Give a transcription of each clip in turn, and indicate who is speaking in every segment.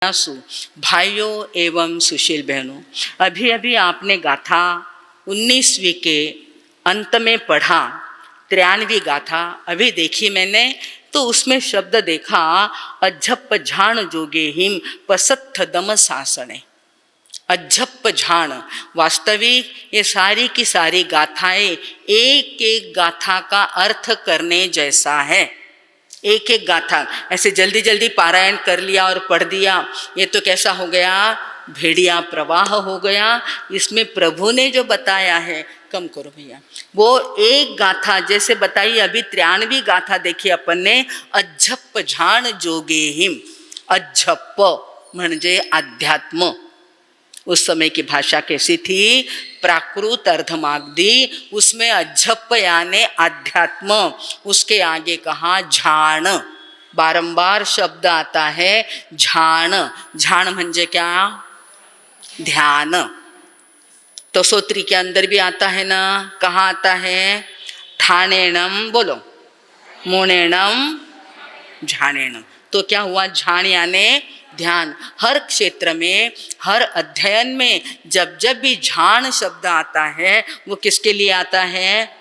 Speaker 1: जिज्ञासु भाइयों एवं सुशील बहनों, अभी अभी आपने गाथा 19वीं के अंत में पढ़ा, 93वीं गाथा अभी देखी मैंने, तो उसमें शब्द देखा अज्झप झाण जोगे हिम पसत्थ दम सासने। अज्झप झाण, वास्तविक ये सारी की सारी गाथाएं एक एक गाथा का अर्थ करने जैसा है। एक एक गाथा ऐसे जल्दी जल्दी पारायण कर लिया और पढ़ दिया, ये तो कैसा हो गया, भेड़िया प्रवाह हो गया। इसमें प्रभु ने जो बताया है, कम करो भैया, वो एक गाथा जैसे बताई। अभी 93वीं गाथा देखी अपन ने, अज्झप झाण जोगे हिम। अज्झप म्हणजे अध्यात्म। उस समय की भाषा कैसी थी, प्राकृत अर्धमागधी, उसमें अज्झप यानी अध्यात्म, उसके आगे कहा झाण। बारंबार शब्द आता है झाण। झाण म्हणजे क्या, ध्यान। तो सूत्री के अंदर भी आता है ना, कहाँ आता है, ठाणेणम, बोलो, मुणेणम, झाणेणम। तो क्या हुआ, झाण यानी ध्यान। हर क्षेत्र में, हर अध्ययन में जब जब भी झाण शब्द आता है, वो किसके लिए आता है,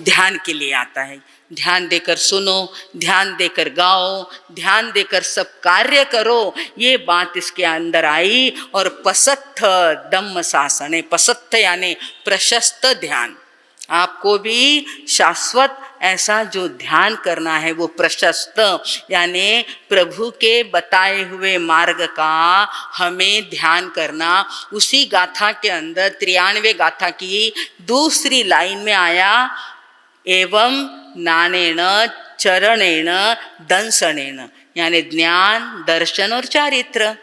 Speaker 1: ध्यान के लिए आता है। ध्यान देकर सुनो, ध्यान देकर गाओ, ध्यान देकर सब कार्य करो, ये बात इसके अंदर आई। और पसत्थ दम सासने, पसत्थ यानी प्रशस्त ध्यान। आपको भी शाश्वत ऐसा जो ध्यान करना है, वो प्रशस्त यानी प्रभु के बताए हुए मार्ग का हमें ध्यान करना। उसी गाथा के अंदर 93वें गाथा की दूसरी लाइन में आया, एवं नानेन चरणेन दंसनेन, यानी ज्ञान, दर्शन और चारित्र।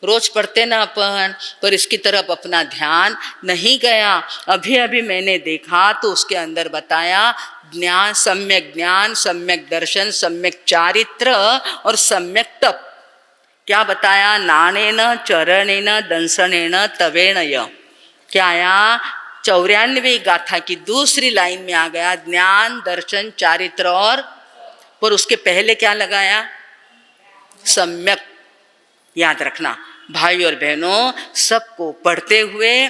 Speaker 1: रोज पढ़ते ना अपन, पर इसकी तरफ अपना ध्यान नहीं गया। अभी अभी मैंने देखा तो उसके अंदर बताया ज्ञान, सम्यक दर्शन, सम्यक चारित्र और सम्यक तप। क्या बताया, नानेन चरणेन दंसनेन तवेण। क्या आया, 94वीं गाथा की दूसरी लाइन में आ गया ज्ञान, दर्शन, चारित्र और, पर उसके पहले क्या लगाया, सम्यक। याद रखना भाई और बहनों, सबको पढ़ते हुए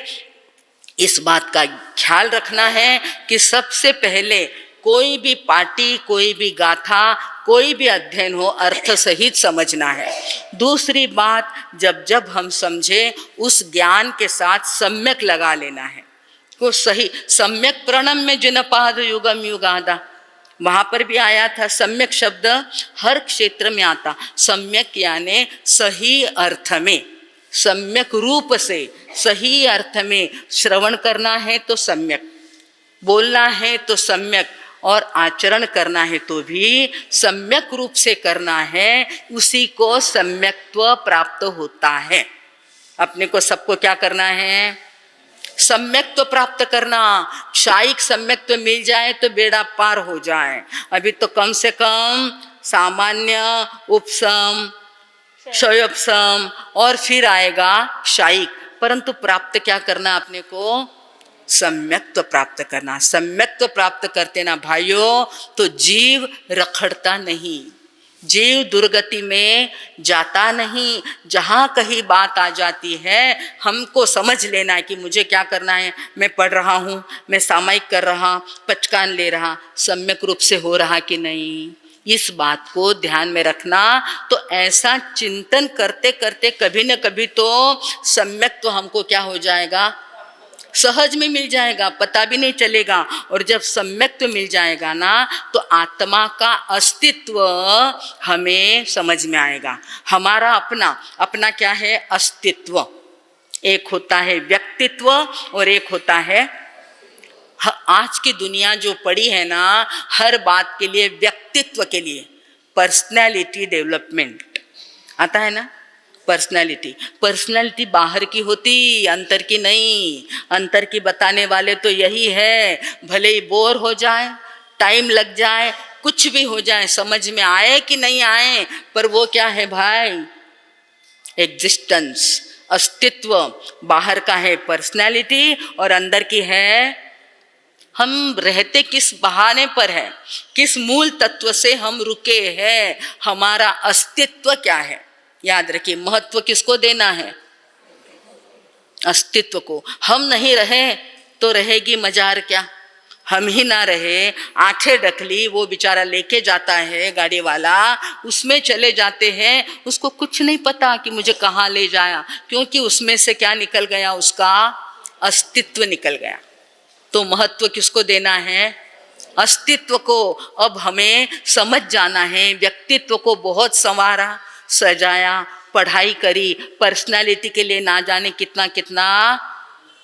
Speaker 1: इस बात का ख्याल रखना है कि सबसे पहले कोई भी पाठी, कोई भी गाथा, कोई भी अध्ययन हो, अर्थ सहित समझना है। दूसरी बात, जब जब हम समझे उस ज्ञान के साथ सम्यक लगा लेना है, वो सही। सम्यक प्रणम में जिन पाद युगम युगादा, वहां पर भी आया था सम्यक शब्द, हर क्षेत्र में आता। सम्यक यानी सही अर्थ में, सम्यक रूप से, सही अर्थ में श्रवण करना है तो सम्यक, बोलना है तो सम्यक, और आचरण करना है तो भी सम्यक रूप से करना है। उसी को सम्यक्त्व प्राप्त होता है। अपने को सबको क्या करना है, सम्यक्त्व प्राप्त करना। क्षायिक सम्यक्त्व मिल जाए तो बेड़ा पार हो जाए। अभी तो कम से कम सामान्य, उपसम, क्षयोपसम और फिर आएगा क्षायिक, परंतु प्राप्त क्या करना, अपने को सम्यक्त्व प्राप्त करना। सम्यक्त्व प्राप्त करते ना भाइयों, तो जीव रखड़ता नहीं, जीव दुर्गति में जाता नहीं। जहाँ कहीं बात आ जाती है, हमको समझ लेना है कि मुझे क्या करना है। मैं पढ़ रहा हूँ, मैं सामायिक कर रहा, पचकान ले रहा, सम्यक रूप से हो रहा कि नहीं, इस बात को ध्यान में रखना। तो ऐसा चिंतन करते करते कभी न कभी तो सम्यक तो हमको क्या हो जाएगा, सहज में मिल जाएगा, पता भी नहीं चलेगा। और जब सम्यक तो मिल जाएगा ना, तो आत्मा का अस्तित्व हमें समझ में आएगा। हमारा अपना अपना क्या है, अस्तित्व। एक होता है व्यक्तित्व और एक होता है, आज की दुनिया जो पड़ी है ना, हर बात के लिए व्यक्तित्व के लिए पर्सनैलिटी डेवलपमेंट आता है ना। पर्सनैलिटी बाहर की होती, अंतर की नहीं। अंतर की बताने वाले तो यही है, भले ही बोर हो जाए, टाइम लग जाए, कुछ भी हो जाए, समझ में आए कि नहीं आए, पर वो क्या है भाई, एग्जिस्टेंस, अस्तित्व। बाहर का है पर्सनैलिटी और अंदर की है हम रहते किस बहाने पर है, किस मूल तत्व से हम रुके हैं, हमारा अस्तित्व क्या है। याद रखिए, महत्व किसको देना है? अस्तित्व को। हम नहीं रहे तो रहेगी मजार क्या? हम ही ना रहे, आंखें ढक ली, वो बेचारा लेके जाता है गाड़ी वाला, उसमें चले जाते हैं, उसको कुछ नहीं पता कि मुझे कहाँ ले जाया, क्योंकि उसमें से क्या निकल गया? उसका अस्तित्व निकल गया। तो महत्व किसको देना है? अस्तित्व को। अब हमें समझ जाना है, व्यक्तित्व को बहुत संवारा, सजाया, पढ़ाई करी, पर्सनालिटी के लिए ना जाने कितना कितना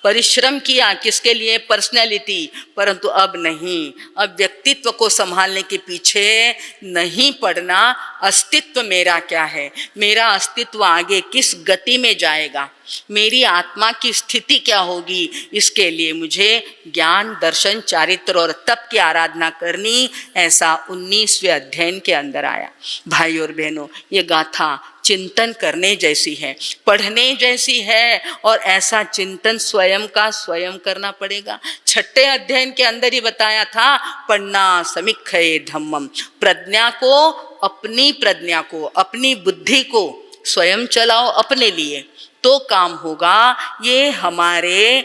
Speaker 1: परिश्रम किया, किसके लिए? पर्सनैलिटी। परंतु अब नहीं, अब व्यक्तित्व को संभालने के पीछे नहीं पड़ना, अस्तित्व मेरा क्या है, मेरा अस्तित्व आगे किस गति में जाएगा, मेरी आत्मा की स्थिति क्या होगी, इसके लिए मुझे ज्ञान, दर्शन, चारित्र और तप की आराधना करनी। ऐसा 19वें अध्ययन के अंदर आया। भाई और बहनों, ये गाथा चिंतन करने जैसी है, पढ़ने जैसी है, और ऐसा चिंतन स्वयं का स्वयं करना पड़ेगा। 6ठे अध्ययन के अंदर ही बताया था, पढ़ना समीक्षये धम्मम, प्रज्ञा को, अपनी प्रज्ञा को, अपनी बुद्धि को स्वयं चलाओ अपने लिए तो काम होगा। ये हमारे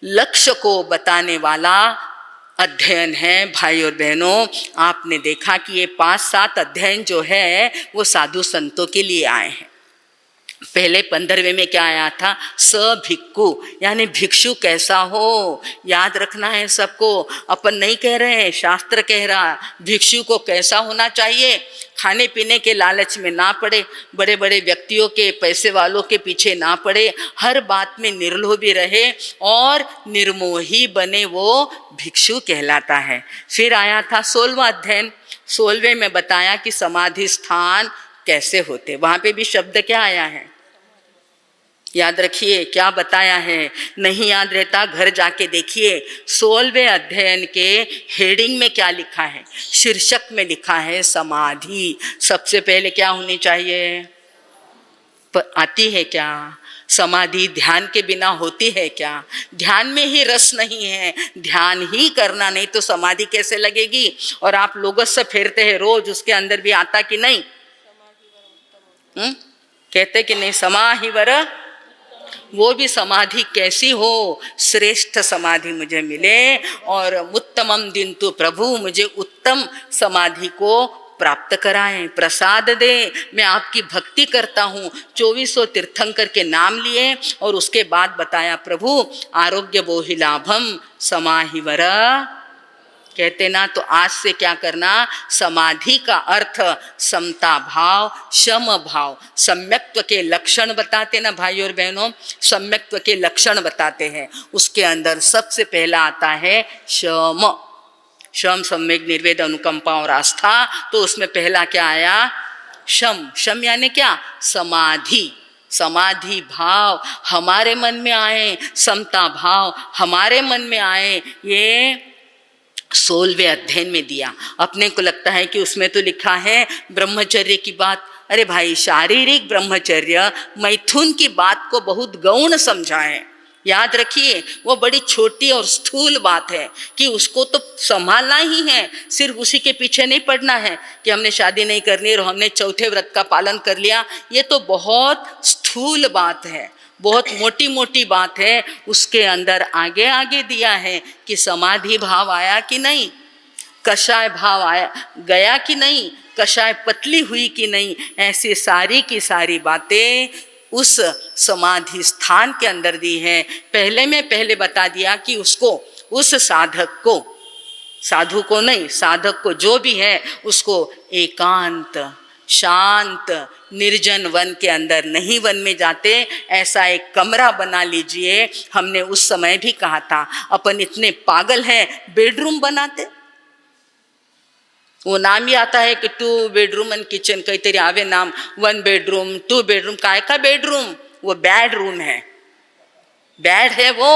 Speaker 1: लक्ष्य को बताने वाला अध्ययन है। भाई और बहनों, आपने देखा कि ये 5-7 अध्ययन जो है वो साधु संतों के लिए आए हैं। पहले 15वें में क्या आया था? सभिक्खु, यानी भिक्षु कैसा हो, याद रखना है सबको। अपन नहीं कह रहे हैं, शास्त्र कह रहा, भिक्षु को कैसा होना चाहिए? खाने पीने के लालच में ना पड़े, बड़े बड़े व्यक्तियों के, पैसे वालों के पीछे ना पड़े, हर बात में निर्लोभी रहे और निर्मोही बने, वो भिक्षु कहलाता है। फिर आया था 16वां अध्ययन। 16वें में बताया कि समाधि स्थान कैसे होते। वहां पे भी शब्द क्या आया है? याद रखिए, क्या बताया है? नहीं याद रहता, घर जाके देखिए। 16वें अध्ययन के हेडिंग में क्या लिखा है? शीर्षक में लिखा है समाधि। सबसे पहले क्या होनी चाहिए? आती है क्या समाधि? ध्यान के बिना होती है क्या? ध्यान में ही रस नहीं है, ध्यान ही करना नहीं तो समाधि कैसे लगेगी? और आप लोगों से फेरते हैं रोज, उसके अंदर भी आता कि नहीं? कहते कि नहीं, समाहिवर, वो भी समाधि कैसी हो? श्रेष्ठ समाधि मुझे मिले, और उत्तमम दिन तो प्रभु मुझे उत्तम समाधि को प्राप्त कराएं, प्रसाद दे। मैं आपकी भक्ति करता हूँ। 2400 तीर्थंकर के नाम लिए और उसके बाद बताया, प्रभु आरोग्य बोहि लाभम समाहिवर, कहते ना। तो आज से क्या करना? समाधि का अर्थ समता भाव, शम भाव, सम्यक्त्व के लक्षण बताते ना भाई और बहनों, सम्यक्त्व के लक्षण बताते हैं। उसके अंदर सबसे पहला आता है शम। शम, सम्यक, निर्वेद, अनुकंपा और आस्था। तो उसमें पहला क्या आया? शम। शम यानी क्या? समाधि। समाधि भाव हमारे मन में आए, समता भाव हमारे मन में आए। ये 16वें अध्ययन में दिया। अपने को लगता है कि उसमें तो लिखा है ब्रह्मचर्य की बात। अरे भाई, शारीरिक ब्रह्मचर्य, मैथुन की बात को बहुत गौण समझा है। याद रखिए, वो बड़ी छोटी और स्थूल बात है कि उसको तो संभालना ही है, सिर्फ उसी के पीछे नहीं पड़ना है कि हमने शादी नहीं करनी और हमने चौथे व्रत का पालन कर लिया। ये तो बहुत स्थूल बात है, बहुत मोटी मोटी बात है। उसके अंदर आगे आगे दिया है कि समाधि भाव आया कि नहीं, कषाय भाव आया गया कि नहीं, कषाय पतली हुई कि नहीं, ऐसी सारी की सारी बातें उस समाधि स्थान के अंदर दी है। पहले बता दिया कि उसको, उस साधक को, साधु को नहीं, साधक को जो भी है उसको एकांत, शांत, निर्जन वन के अंदर, नहीं वन में जाते, ऐसा एक कमरा बना लीजिए। हमने उस समय भी कहा था, अपन इतने पागल हैं, बेडरूम बनाते। वो नाम ही आता है कि 2 बेडरूम एंड किचन, कई तेरे आवे नाम, 1 बेडरूम 2 बेडरूम। काय का बेडरूम? वो बेड रूम है, बेड है वो।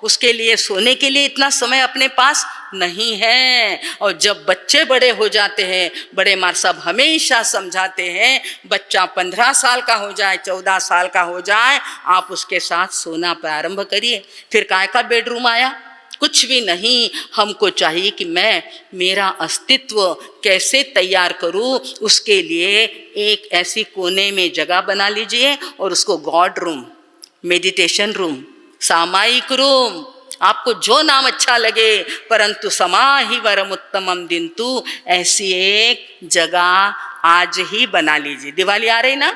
Speaker 1: उसके लिए, सोने के लिए इतना समय अपने पास नहीं है। और जब बच्चे बड़े हो जाते हैं, बड़े मार साहब हमेशा समझाते हैं, बच्चा 15 साल का हो जाए, 14 साल का हो जाए, आप उसके साथ सोना प्रारंभ करिए। फिर काय का बेडरूम आया? कुछ भी नहीं। हमको चाहिए कि मैं मेरा अस्तित्व कैसे तैयार करूं, उसके लिए एक ऐसी कोने में जगह बना लीजिए और उसको गॉड रूम, मेडिटेशन रूम, सामायिक रूम, आपको जो नाम अच्छा लगे, परंतु समाहि वरम उत्तमम दिंतु, ऐसी एक जगह आज ही बना लीजिए। दिवाली आ रही ना,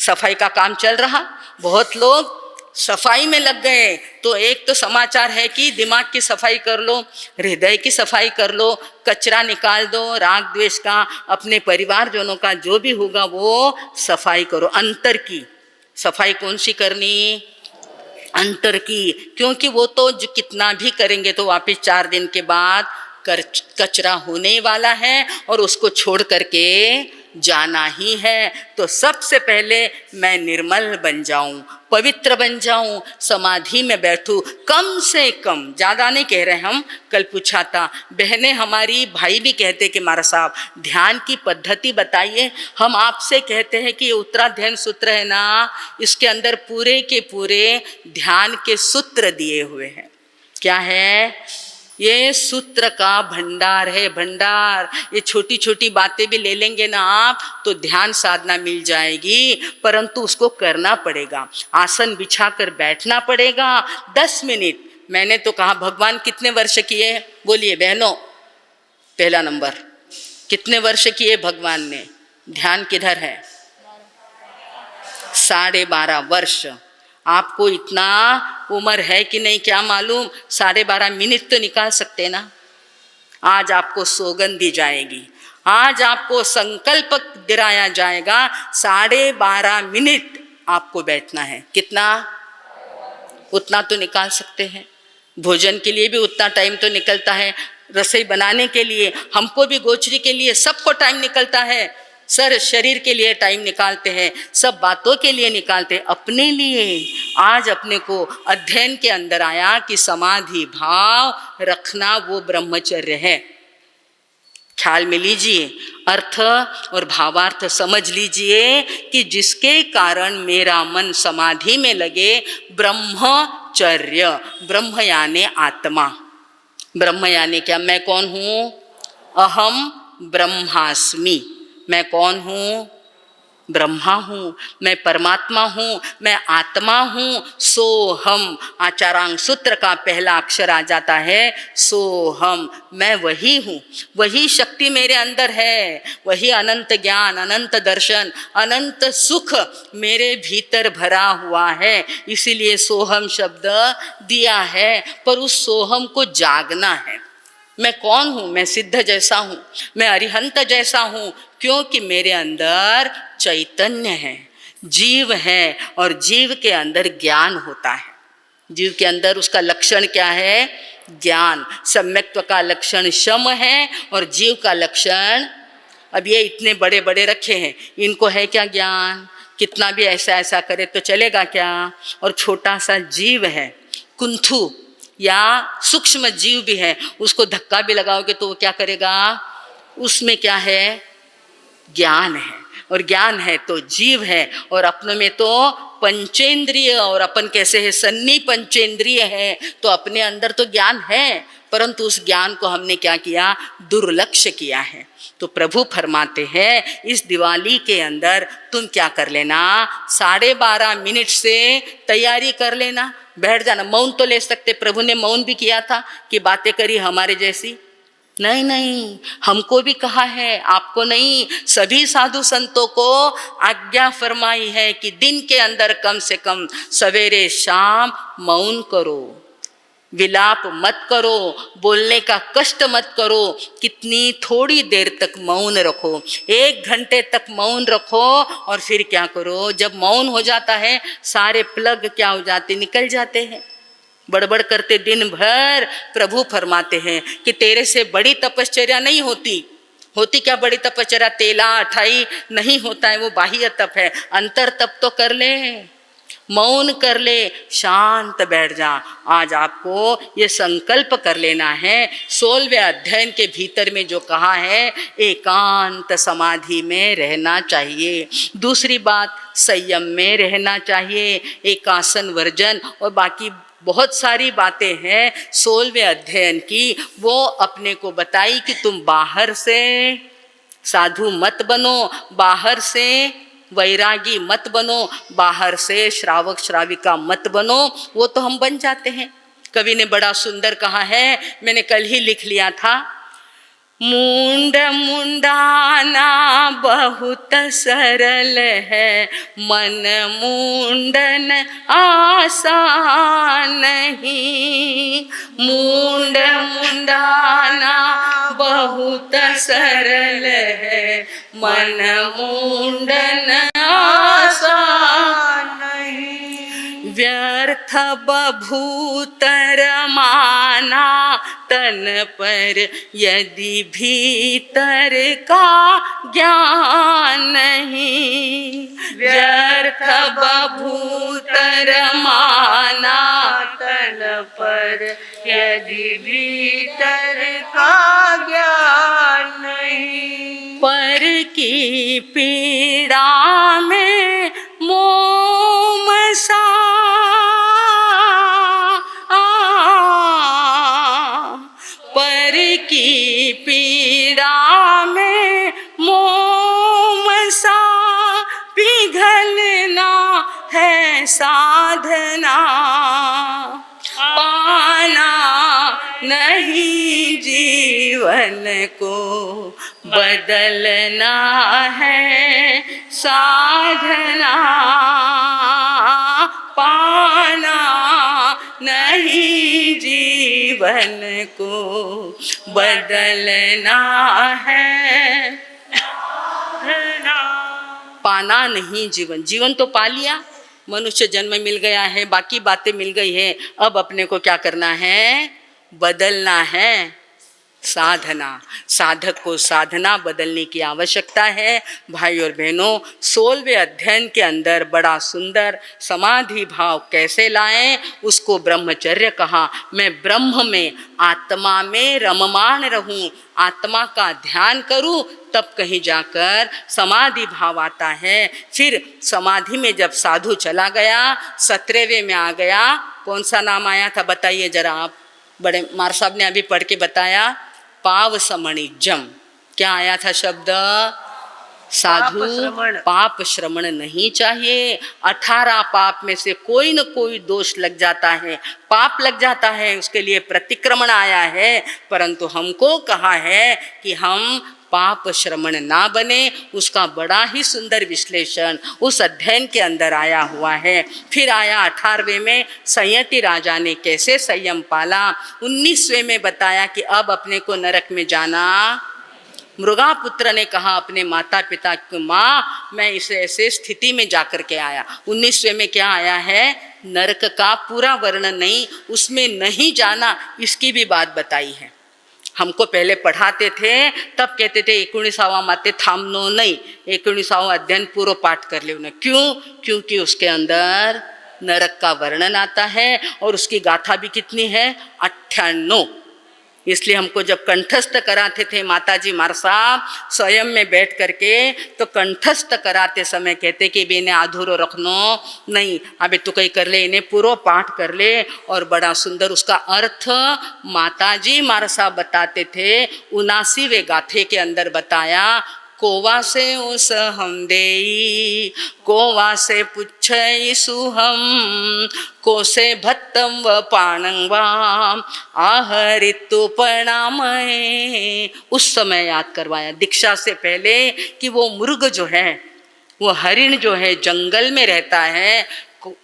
Speaker 1: सफाई का काम चल रहा, बहुत लोग सफाई में लग गए। तो एक तो समाचार है कि दिमाग की सफाई कर लो, हृदय की सफाई कर लो, कचरा निकाल दो, राग द्वेष का, अपने परिवारजनों का जो भी होगा वो सफाई करो। अंतर की सफाई कौन सी करनी? अंतर की, क्योंकि वो तो जो कितना भी करेंगे तो वापिस 4 दिन के बाद कचरा होने वाला है और उसको छोड़ करके जाना ही है। तो सबसे पहले मैं निर्मल बन जाऊं, पवित्र बन जाऊं, समाधि में बैठूं। कम से कम, ज़्यादा नहीं कह रहे हम, कल पूछा था बहनें हमारी, भाई भी कहते कि महाराज साहब ध्यान की पद्धति बताइए। हम आपसे कहते हैं कि ये उत्तराध्यान सूत्र है ना, इसके अंदर पूरे के पूरे ध्यान के सूत्र दिए हुए हैं। क्या है? ये सूत्र का भंडार है, भंडार। ये छोटी छोटी बातें भी ले लेंगे ना आप तो ध्यान साधना मिल जाएगी, परंतु उसको करना पड़ेगा। आसन बिछा कर बैठना पड़ेगा 10 मिनट। मैंने तो कहा भगवान कितने वर्ष किए? बोलिए बहनों, पहला नंबर, कितने वर्ष किए भगवान ने? ध्यान किधर है? 12.5 वर्ष। आपको इतना उम्र है कि नहीं क्या मालूम, 12.5 मिनट तो निकाल सकते ना। आज आपको सौगंध दी जाएगी, आज आपको संकल्प दिलाया जाएगा, 12.5 मिनट आपको बैठना है। कितना? उतना तो निकाल सकते हैं। भोजन के लिए भी उतना टाइम तो निकलता है, रसोई बनाने के लिए, हमको भी गोचरी के लिए, सबको टाइम निकलता है। सर शरीर के लिए टाइम निकालते हैं, सब बातों के लिए निकालते हैं, अपने लिए। आज अपने को अध्ययन के अंदर आया कि समाधि भाव रखना वो ब्रह्मचर्य है। ख्याल में लीजिए, अर्थ और भावार्थ समझ लीजिए कि जिसके कारण मेरा मन समाधि में लगे, ब्रह्मचर्य। ब्रह्म यानी आत्मा। ब्रह्म यानी क्या? मैं कौन हूँ? अहम ब्रह्मास्मि। मैं कौन हूँ? ब्रह्मा हूँ, मैं परमात्मा हूँ, मैं आत्मा हूँ। सोहम, आचारांग सूत्र का पहला अक्षर आ जाता है सोहम। मैं वही हूँ, वही शक्ति मेरे अंदर है, वही अनंत ज्ञान, अनंत दर्शन, अनंत सुख मेरे भीतर भरा हुआ है। इसीलिए सोहम शब्द दिया है। पर उस सोहम को जागना है। मैं कौन हूँ? मैं सिद्ध जैसा हूँ, मैं अरिहंत जैसा हूँ, क्योंकि मेरे अंदर चैतन्य है, जीव है, और जीव के अंदर ज्ञान होता है। जीव के अंदर उसका लक्षण क्या है? ज्ञान। सम्यक्त्व का लक्षण शम है और जीव का लक्षण, अब ये इतने बड़े बड़े रखे हैं, इनको है क्या ज्ञान? कितना भी ऐसा ऐसा करे तो चलेगा क्या? और छोटा सा जीव है, कुंथु या सूक्ष्म जीव भी है, उसको धक्का भी लगाओगे तो वो क्या करेगा? उसमें क्या है? ज्ञान है। और ज्ञान है तो जीव है, और अपनों में तो पंचेंद्रिय, और अपन कैसे है? सन्नी पंचेंद्रिय है। तो अपने अंदर तो ज्ञान है, परंतु उस ज्ञान को हमने क्या किया? दुर्लक्ष्य किया है। तो प्रभु फरमाते हैं इस दिवाली के अंदर तुम क्या कर लेना? 12.5 मिनट से तैयारी कर लेना, बैठ जाना। मौन तो ले सकते, प्रभु ने मौन भी किया था कि बातें करी हमारे जैसी। नहीं नहीं, हमको भी कहा है, आपको नहीं, सभी साधु संतों को आज्ञा फरमाई है कि दिन के अंदर कम से कम सवेरे शाम मौन करो, विलाप मत करो, बोलने का कष्ट मत करो। कितनी थोड़ी देर तक मौन रखो, 1 घंटे तक मौन रखो, और फिर क्या करो? जब मौन हो जाता है सारे प्लग क्या हो जाते? निकल जाते हैं। बड़बड़ करते दिन भर, प्रभु फरमाते हैं कि तेरे से बड़ी तपश्चर्या नहीं होती। होती क्या बड़ी तपश्चर्या? तेला अठाई नहीं होता है, वो बाह्य तप है। अंतर तप तो कर ले, मौन कर ले, शांत बैठ जा। आज आपको ये संकल्प कर लेना है, 16वें अध्ययन के भीतर में जो कहा है, एकांत समाधि में रहना चाहिए। दूसरी बात, संयम में रहना चाहिए, एकासन वर्जन, और बाकी बहुत सारी बातें हैं 16वें अध्ययन की, वो अपने को बताई कि तुम बाहर से साधु मत बनो, बाहर से वैरागी मत बनो, बाहर से श्रावक श्राविका मत बनो। वो तो हम बन जाते हैं। कवि ने बड़ा सुंदर कहा है, मैंने कल ही लिख लिया था, मुंड मुंडाना बहुत सरल है, मन मुंडन आसान नहीं। मुंड मुंडाना बहुत सरल है, मन मुंडन आसान नहीं। व्यर्थ बभूतर माना तन पर, यदि भीतर का ज्ञान नहीं। व्यर्थ बभूतर माना तन पर, यदि भीतर का ज्ञान नहीं। पर की पीड़ा में मोम सा, पर की पीड़ा में मोम सा पिघलना है साधना। पाना नहीं जीवन को, बदलना है साधना। पाना नहीं जीवन को, बदलना है। पाना नहीं जीवन, जीवन तो पा लिया, मनुष्य जन्म मिल गया है, बाकी बातें मिल गई है। अब अपने को क्या करना है? बदलना है साधना। साधक को साधना बदलने की आवश्यकता है। भाई और बहनों, 16वें अध्ययन के अंदर बड़ा सुंदर समाधि भाव कैसे लाएं, उसको ब्रह्मचर्य कहा। मैं ब्रह्म में, आत्मा में रममाण रहूं, आत्मा का ध्यान करूं, तब कहीं जाकर समाधि भाव आता है। फिर समाधि में जब साधु चला गया, 17वें में आ गया, कौन सा नाम आया था बताइए जरा आप। बड़े मार साहब ने अभी पढ़ के बताया, पाव समणिजम। क्या आया था शब्द? साधु पाप श्रमण नहीं चाहिए। 18 पाप में से कोई न कोई दोष लग जाता है, पाप लग जाता है, उसके लिए प्रतिक्रमण आया है। परंतु हमको कहा है कि हम पाप श्रमण ना बने। उसका बड़ा ही सुंदर विश्लेषण उस अध्ययन के अंदर आया हुआ है। फिर आया 18वें में, संयति राजा ने कैसे संयम पाला। 19वें में बताया कि अब अपने को नरक में जाना। मृगापुत्र ने कहा अपने माता पिता को, माँ मैं इस ऐसे स्थिति में जाकर के आया। 19वें में क्या आया है? नरक का पूरा वर्णन नहीं, उसमें नहीं जाना, इसकी भी बात बताई है। हमको पहले पढ़ाते थे तब कहते थे 19वां माते थामनो नहीं, 19वां अध्ययन पूरा पाठ कर ले। क्यों? क्योंकि उसके अंदर नरक का वर्णन आता है और उसकी गाथा भी कितनी है? 98। इसलिए हमको जब कंठस्थ कराते थे माताजी मार साहब स्वयं में बैठ करके, तो कंठस्थ कराते समय कहते कि बेने आधुरो रखनो नहीं, अबे तू कहीं कर ले, इन्हें पूरा पाठ कर ले। और बड़ा सुंदर उसका अर्थ माताजी मार साहब बताते थे। 79वें गाथे के अंदर बताया, कोवा से उस हम देई, कोवा से पुच्छईसु हम, को से भत्तम व पाणंगवाम आहरितु प्रणामय। उस समय याद करवाया दीक्षा से पहले कि वो मृग जो है, वो हरिण जो है जंगल में रहता है,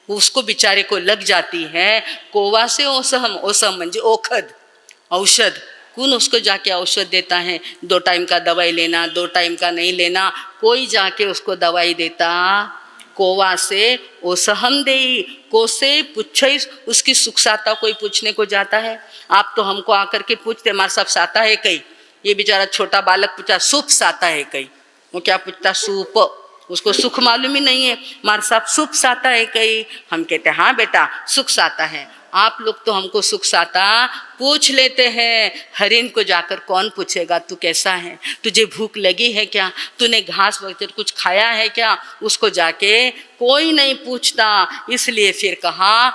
Speaker 1: उसको बेचारे को लग जाती है कोवा से ओसहम। ओसम म्हणजे ओखद, औषध। कौन उसको जाके औषध देता है? 2 टाइम का दवाई लेना, 2 टाइम का नहीं लेना, कोई जाके उसको दवाई देता। कोवा से ओसहम देई, को से पूछे, उसकी सुख साता कोई पूछने को जाता है? आप तो हमको आकर के पूछते हमारे सब साता है कई। ये बेचारा छोटा बालक पूछा सूप साता है कई, वो क्या पूछता? सूप। उसको सुख मालूम ही नहीं है। मार साहब सुख साता है कई, हम कहते हैं हाँ बेटा सुख साता है। आप लोग तो हमको सुख साता पूछ लेते हैं, हरिण को जाकर कौन पूछेगा तू कैसा है, तुझे भूख लगी है क्या, तूने घास वगैरह कुछ खाया है क्या, उसको जाके कोई नहीं पूछता। इसलिए फिर कहा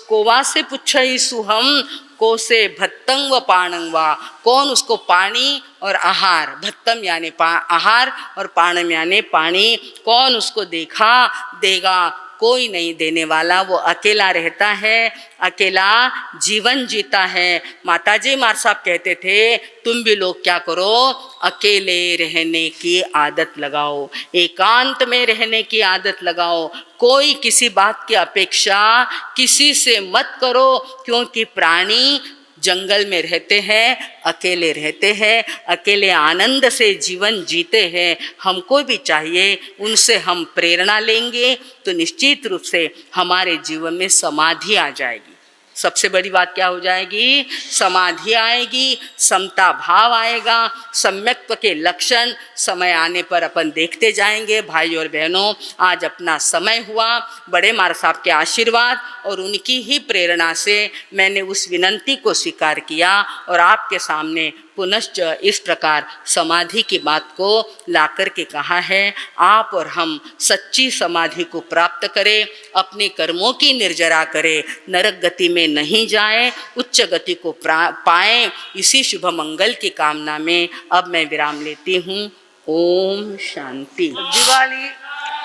Speaker 1: कोवा से पूछई सुहम को से भत्तंग व पाणंग वा, कौन उसको पानी और आहार, भत्तम यानी आहार और पाणम यानी पानी, कौन उसको देगा, कोई नहीं देने वाला, वो अकेला रहता है, अकेला जीवन जीता है। माताजी मार साहब कहते थे तुम भी लोग क्या करो, अकेले रहने की आदत लगाओ, एकांत में रहने की आदत लगाओ, कोई किसी बात की अपेक्षा किसी से मत करो, क्योंकि प्राणी जंगल में रहते हैं, अकेले रहते हैं, अकेले आनंद से जीवन जीते हैं। हमको भी चाहिए उनसे हम प्रेरणा लेंगे तो निश्चित रूप से हमारे जीवन में समाधि आ जाएगी। सबसे बड़ी बात क्या हो जाएगी, समाधि आएगी, समता भाव आएगा, सम्यक्त्व के लक्षण समय आने पर अपन देखते जाएंगे। भाई और बहनों, आज अपना समय हुआ, बड़े मार साहब के आशीर्वाद और उनकी ही प्रेरणा से मैंने उस विनंती को स्वीकार किया और आपके सामने पुनश्च इस प्रकार समाधि की बात को ला कर के कहा है। आप और हम सच्ची समाधि को प्राप्त करें, अपने कर्मों की निर्जरा करें, नरक गति में नहीं जाएं, उच्च गति को पाएं। इसी शुभ मंगल की कामना में अब मैं विराम लेती हूँ। ओम शांति।
Speaker 2: दिवाली